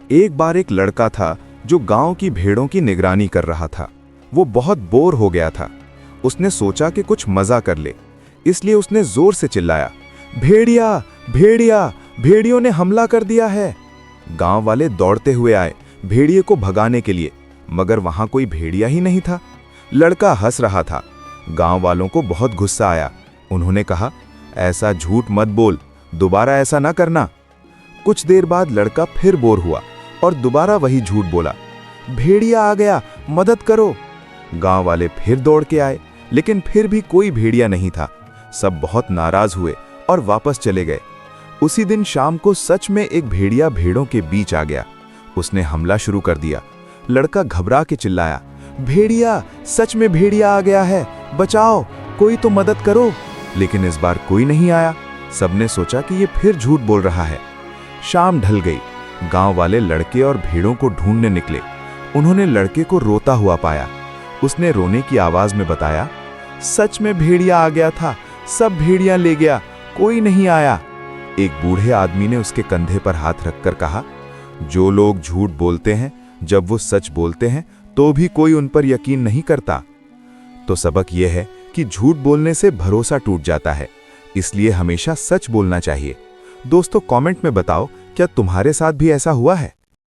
एक बार एक लड़का था जो गांव की भेड़ों की निगरानी कर रहा था। वो बहुत बोर हो गया था। उसने सोचा कि कुछ मजा कर ले, इसलिए उसने जोर से चिल्लाया, भेड़िया भेड़िया, भेड़ियों ने हमला कर दिया है। गांव वाले दौड़ते हुए आए भेड़िए को भगाने के लिए, मगर वहां कोई भेड़िया ही नहीं था। लड़का हंस रहा था। गांव वालों को बहुत गुस्सा आया। उन्होंने कहा, ऐसा झूठ मत बोल, दोबारा ऐसा ना करना। कुछ देर बाद लड़का फिर बोर हुआ और दोबारा वही झूठ बोला, भेड़िया आ गया, मदद करो। गांव वाले फिर दौड़ के आए, लेकिन फिर भी कोई भेड़िया नहीं था। सब बहुत नाराज हुए और वापस चले गए। उसी दिन शाम को सच में एक भेड़िया भेड़ों के बीच आ गया। उसने हमला शुरू कर दिया। लड़का घबरा के चिल्लाया, भेड़िया, सच में भेड़िया आ गया है, बचाओ, कोई तो मदद करो। लेकिन इस बार कोई नहीं आया। सबने सोचा कि ये फिर झूठ बोल रहा है। शाम ढल गई। गांव वाले लड़के और भेड़ों को ढूंढने निकले। उन्होंने लड़के को रोता हुआ पाया। उसने रोने की आवाज में बताया, सच में भेड़िया आ गया था, सब भेड़िया ले गया, कोई नहीं आया। एक बूढ़े आदमी ने उसके कंधे पर हाथ रखकर कहा, जो लोग झूठ बोलते हैं, जब वो सच बोलते हैं तो भी कोई उन पर यकीन नहीं करता। तो सबक यह है कि झूठ बोलने से भरोसा टूट जाता है, इसलिए हमेशा सच बोलना चाहिए। दोस्तों, कमेंट में बताओ, क्या तुम्हारे साथ भी ऐसा हुआ है?